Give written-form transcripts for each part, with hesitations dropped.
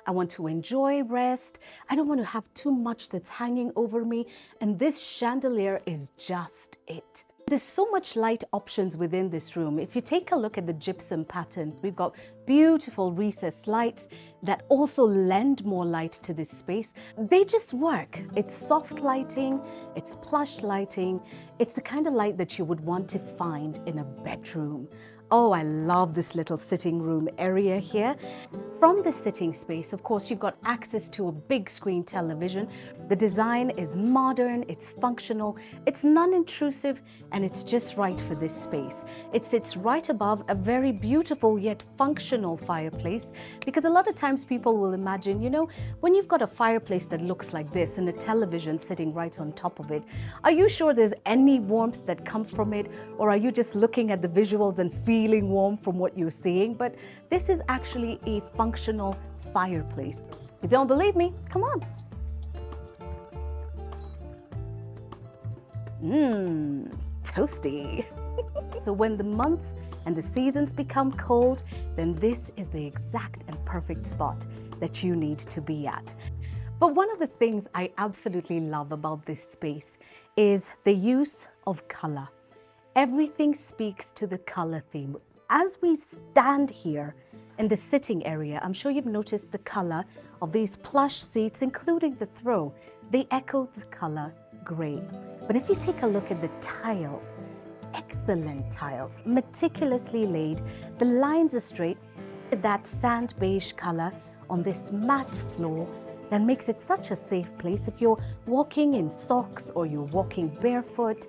I want to enjoy rest. I don't want to have too much that's hanging over me. And this chandelier is just it. There's so much light options within this room. If you take a look at the gypsum pattern, we've got beautiful recessed lights that also lend more light to this space. They just work. It's soft lighting, it's plush lighting. It's the kind of light that you would want to find in a bedroom. Oh, I love this little sitting room area here. From the sitting space, of course, you've got access to a big screen television. The design is modern, it's functional, it's non-intrusive, and it's just right for this space. It sits right above a very beautiful yet functional fireplace, because a lot of times people will imagine, you know, when you've got a fireplace that looks like this and a television sitting right on top of it, are you sure there's any warmth that comes from it, or are you just looking at the visuals and feeling warm from what you're seeing? But this is actually a functional fireplace. If you don't believe me, come on. Toasty. So when the months and the seasons become cold, then this is the exact and perfect spot that you need to be at. But one of the things I absolutely love about this space is the use of color. Everything speaks to the color theme. As we stand here in the sitting area, I'm sure you've noticed the color of these plush seats, including the throw. They echo the color gray. But if you take a look at the tiles, excellent tiles, meticulously laid. The lines are straight. That sand beige color on this matte floor that makes it such a safe place. If you're walking in socks or you're walking barefoot,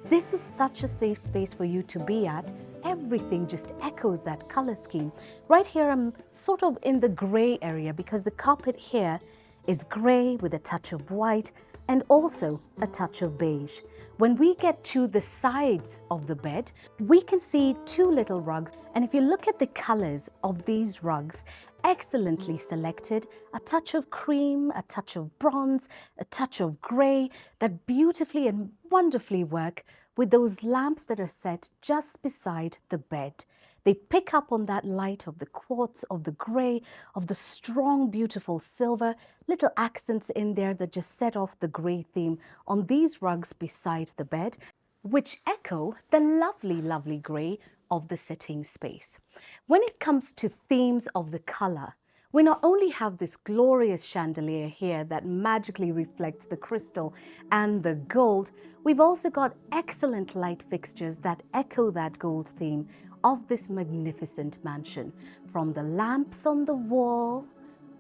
this is such a safe space for you to be at. Everything just echoes that color scheme. Right here, I'm sort of in the gray area because the carpet here is gray with a touch of white and also a touch of beige. When we get to the sides of the bed, we can see two little rugs. And if you look at the colors of these rugs, excellently selected, a touch of cream, a touch of bronze, a touch of gray, that beautifully and wonderfully work with those lamps that are set just beside the bed. They pick up on that light of the quartz, of the gray, of the strong, beautiful silver, little accents in there that just set off the gray theme on these rugs beside the bed, which echo the lovely, lovely gray of the sitting space. When it comes to themes of the color, we not only have this glorious chandelier here that magically reflects the crystal and the gold, we've also got excellent light fixtures that echo that gold theme of this magnificent mansion. From the lamps on the wall,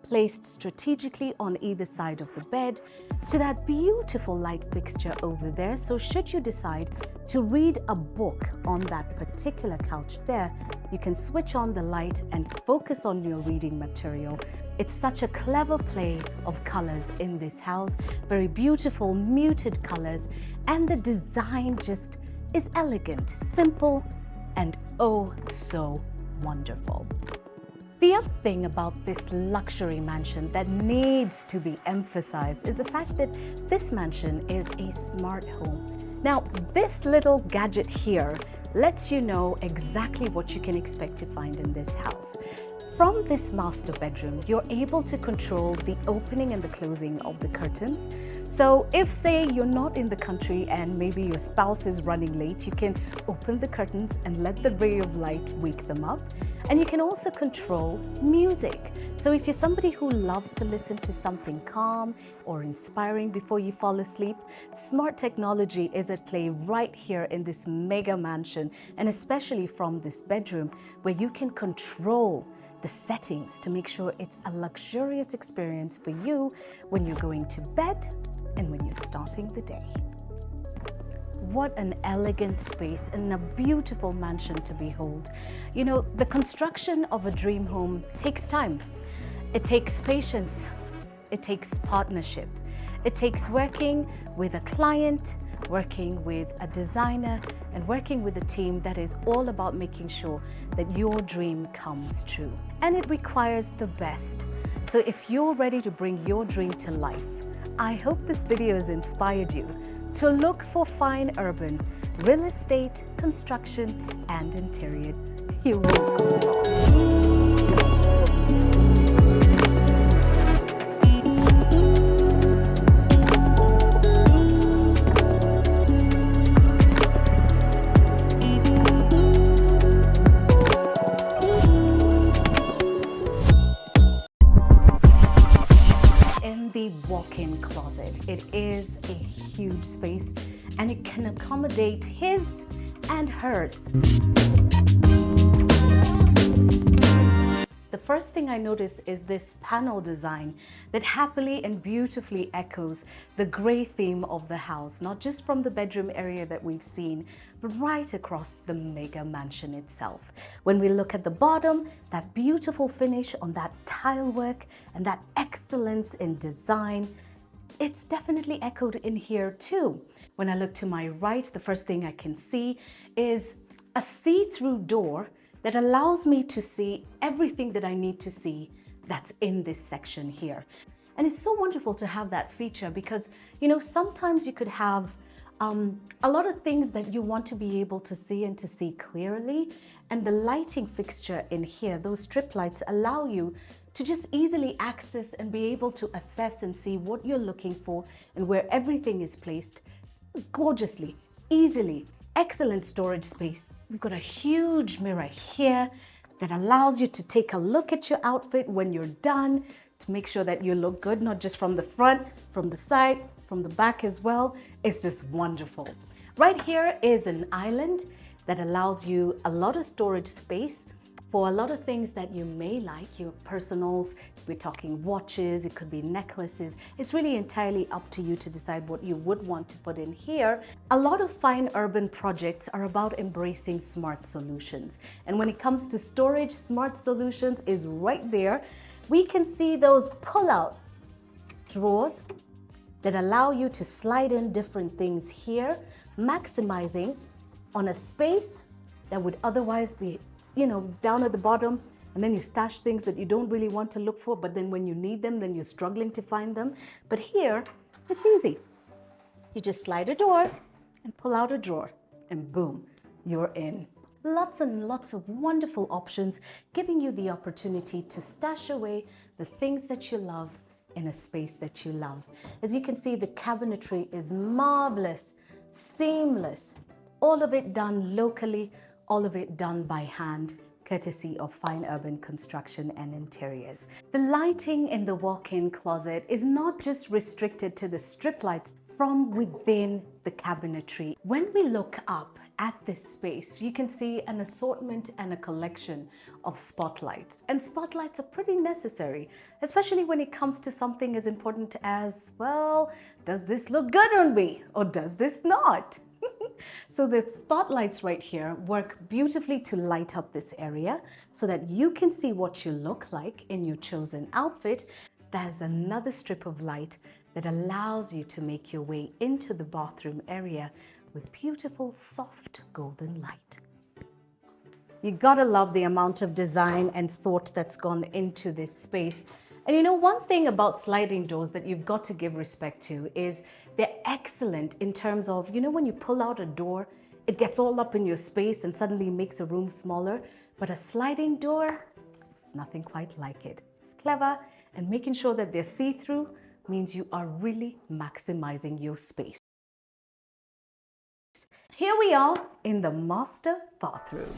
placed strategically on either side of the bed, to that beautiful light fixture over there. So should you decide to read a book on that particular couch there, you can switch on the light and focus on your reading material. It's such a clever play of colors in this house, very beautiful muted colors, and the design just is elegant, simple, and oh so wonderful. The other thing about this luxury mansion that needs to be emphasized is the fact that this mansion is a smart home. Now, this little gadget here lets you know exactly what you can expect to find in this house. From this master bedroom, you're able to control the opening and the closing of the curtains. So if, say, you're not in the country and maybe your spouse is running late, you can open the curtains and let the ray of light wake them up. And you can also control music. So if you're somebody who loves to listen to something calm or inspiring before you fall asleep, smart technology is at play right here in this mega mansion, and especially from this bedroom, where you can control the settings to make sure it's a luxurious experience for you when you're going to bed and when you're starting the day. What an elegant space and a beautiful mansion to behold. You know, the construction of a dream home takes time. It takes patience. It takes partnership. It takes working with a client, working with a designer, and working with a team that is all about making sure that your dream comes true. And it requires the best. So if you're ready to bring your dream to life, I hope this video has inspired you to look for fine urban real estate, construction, and interior. You won't go wrong. walk-in closet. It is a huge space and it can accommodate his and hers. The first thing I notice is this panel design that happily and beautifully echoes the gray theme of the house, not just from the bedroom area that we've seen, but right across the mega mansion itself. When we look at the bottom, that beautiful finish on that tile work and that excellence in design, it's definitely echoed in here too. When I look to my right, the first thing I can see is a see-through door that allows me to see everything that I need to see that's in this section here. And it's so wonderful to have that feature because, you know, sometimes you could have a lot of things that you want to be able to see and to see clearly. And the lighting fixture in here, those strip lights, allow you to just easily access and be able to assess and see what you're looking for and where everything is placed gorgeously, easily. Excellent storage space. We've got a huge mirror here that allows you to take a look at your outfit when you're done to make sure that you look good, not just from the front, from the side, from the back as well. It's just wonderful. Right here is an island that allows you a lot of storage space for a lot of things that you may like, your personals. We're talking watches, it could be necklaces. It's really entirely up to you to decide what you would want to put in here. A lot of fine urban projects are about embracing smart solutions. And when it comes to storage, smart solutions is right there. We can see those pull-out drawers that allow you to slide in different things here, maximizing on a space that would otherwise be, you know, down at the bottom, and then you stash things that you don't really want to look for, but then when you need them, then you're struggling to find them. But here, it's easy. You just slide a door and pull out a drawer, and boom, you're in. Lots and lots of wonderful options, giving you the opportunity to stash away the things that you love in a space that you love. As you can see, the cabinetry is marvelous, seamless, all of it done locally, all of it done by hand, courtesy of Fine Urban Construction and Interiors. The lighting in the walk-in closet is not just restricted to the strip lights from within the cabinetry. When we look up at this space, you can see an assortment and a collection of spotlights. And spotlights are pretty necessary, especially when it comes to something as important as, well, does this look good on me or does this not? So the spotlights right here work beautifully to light up this area so that you can see what you look like in your chosen outfit. There's another strip of light that allows you to make your way into the bathroom area with beautiful, soft golden light. You gotta love the amount of design and thought that's gone into this space. And you know, one thing about sliding doors that you've got to give respect to is they're excellent in terms of, you know, when you pull out a door, it gets all up in your space and suddenly makes a room smaller. But a sliding door, there's nothing quite like it. It's clever, and making sure that they're see-through means you are really maximizing your space. Here we are in the master bathroom.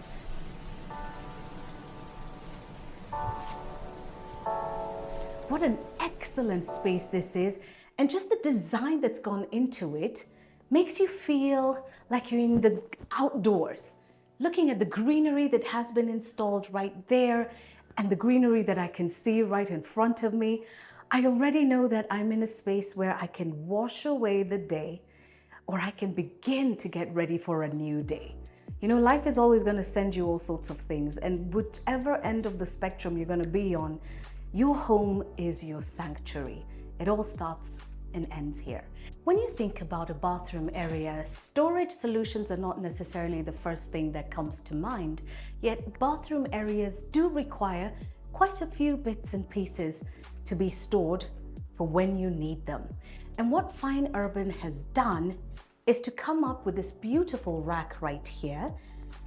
What an excellent space this is, and just the design that's gone into it makes you feel like you're in the outdoors, looking at the greenery that has been installed right there and the greenery that I can see right in front of me. I already know that I'm in a space where I can wash away the day, or I can begin to get ready for a new day. You know, life is always going to send you all sorts of things, and whichever end of the spectrum you're going to be on, your home is your sanctuary. It all starts and ends here. When you think about a bathroom area, storage solutions are not necessarily the first thing that comes to mind, yet bathroom areas do require quite a few bits and pieces to be stored for when you need them. And what Fine Urban has done is to come up with this beautiful rack right here,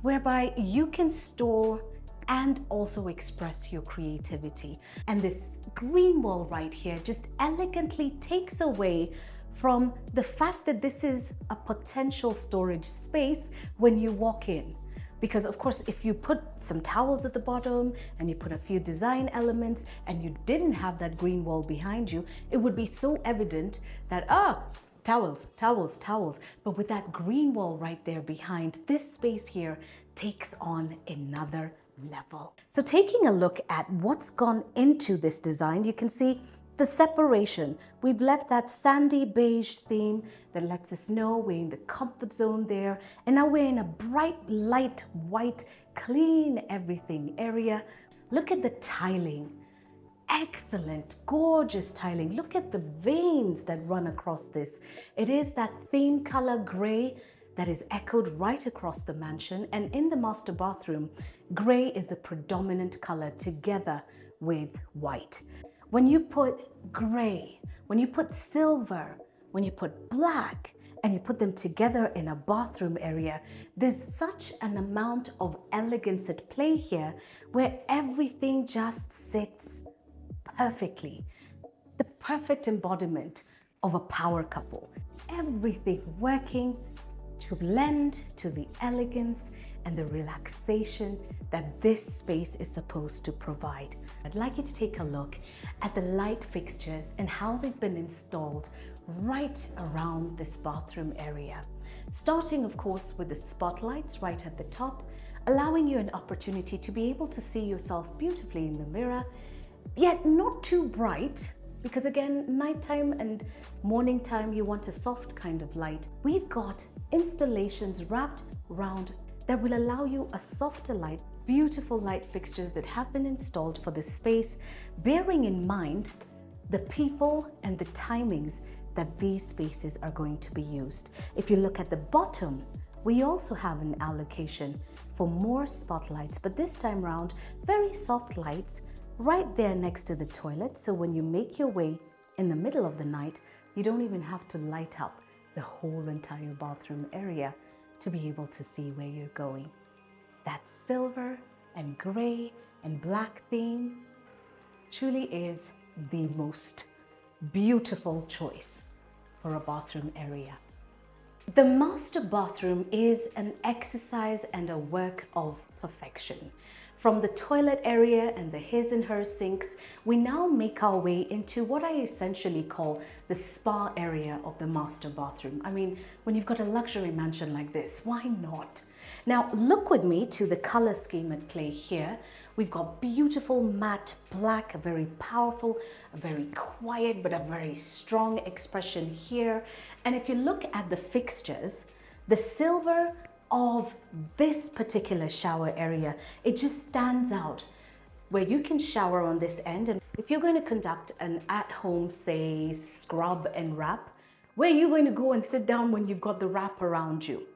whereby you can store and also express your creativity. And this green wall right here just elegantly takes away from the fact that this is a potential storage space when you walk in. Because of course, if you put some towels at the bottom and you put a few design elements and you didn't have that green wall behind you, it would be so evident that, towels, towels, towels. But with that green wall right there behind, this space here takes on another level. So taking a look at what's gone into this design, you can see the separation. We've left that sandy beige theme that lets us know we're in the comfort zone there. And now we're in a bright, light, white, clean everything area. Look at the tiling. Excellent, gorgeous tiling. Look at the veins that run across this. It is that theme color gray that is echoed right across the mansion. And in the master bathroom, gray is the predominant color together with white. When you put gray, when you put silver, when you put black, and you put them together in a bathroom area, there's such an amount of elegance at play here where everything just sits perfectly. The perfect embodiment of a power couple. Everything working to lend to the elegance and the relaxation that this space is supposed to provide. I'd like you to take a look at the light fixtures and how they've been installed right around this bathroom area. Starting, of course, with the spotlights right at the top, allowing you an opportunity to be able to see yourself beautifully in the mirror, yet not too bright, because again, nighttime and morning time, you want a soft kind of light. We've got installations wrapped around that will allow you a softer light, beautiful light fixtures that have been installed for this space, bearing in mind the people and the timings that these spaces are going to be used. If you look at the bottom, we also have an allocation for more spotlights, but this time around, very soft lights right there next to the toilet. So when you make your way in the middle of the night, you don't even have to light up the whole entire bathroom area to be able to see where you're going. That silver and gray and black theme truly is the most beautiful choice for a bathroom area. The master bathroom is an exercise and a work of perfection. From the toilet area and the his and her sinks, we now make our way into what I essentially call the spa area of the master bathroom. I mean, when you've got a luxury mansion like this, why not? Now, look with me to the color scheme at play here. We've got beautiful matte black, a very powerful, a very quiet, but a very strong expression here. And if you look at the fixtures, the silver of this particular shower area, it just stands out where you can shower on this end. And if you're going to conduct an at-home, say, scrub and wrap, where are you going to go and sit down when you've got the wrap around you?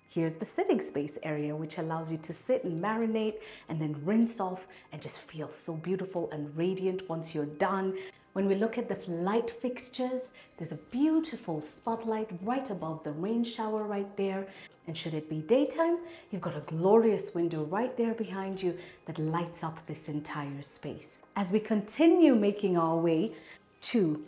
Here's the sitting space area, which allows you to sit and marinate and then rinse off and just feel so beautiful and radiant once you're done. When we look at the light fixtures, there's a beautiful spotlight right above the rain shower right there. And should it be daytime, you've got a glorious window right there behind you that lights up this entire space. As we continue making our way to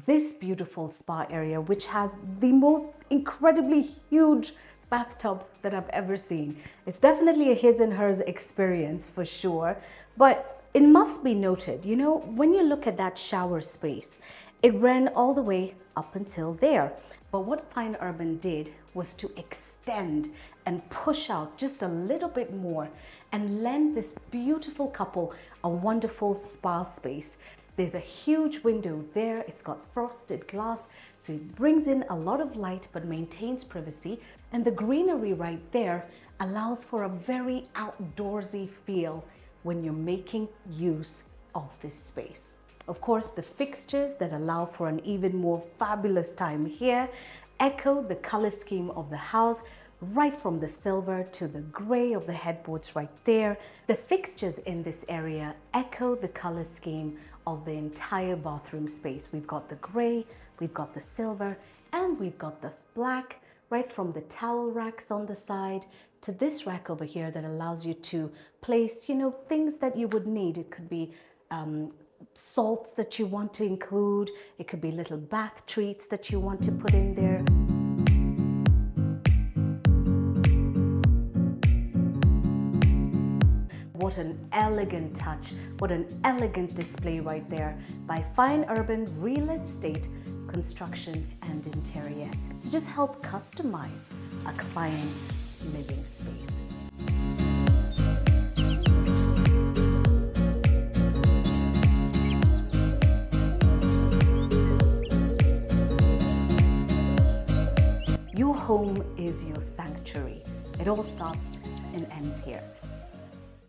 this beautiful spa area, which has the most incredibly huge bathtub that I've ever seen. It's definitely a his and hers experience for sure, but it must be noted, you know, when you look at that shower space, it ran all the way up until there. But what Fine Urban did was to extend and push out just a little bit more and lend this beautiful couple a wonderful spa space. There's a huge window there. It's got frosted glass, so it brings in a lot of light but maintains privacy. And the greenery right there allows for a very outdoorsy feel when you're making use of this space. Of course, the fixtures that allow for an even more fabulous time here echo the color scheme of the house, right from the silver to the gray of the headboards right there. The fixtures in this area echo the color scheme of the entire bathroom space. We've got the gray, we've got the silver, and we've got the black, right from the towel racks on the side to this rack over here that allows you to place, you know, things that you would need. It could be salts that you want to include. It could be little bath treats that you want to put in there. what an elegant touch, what an elegant display right there by Fine Urban Real Estate Construction and Interiors to just help customize a client's living space. Your home is your sanctuary. It all starts and ends here.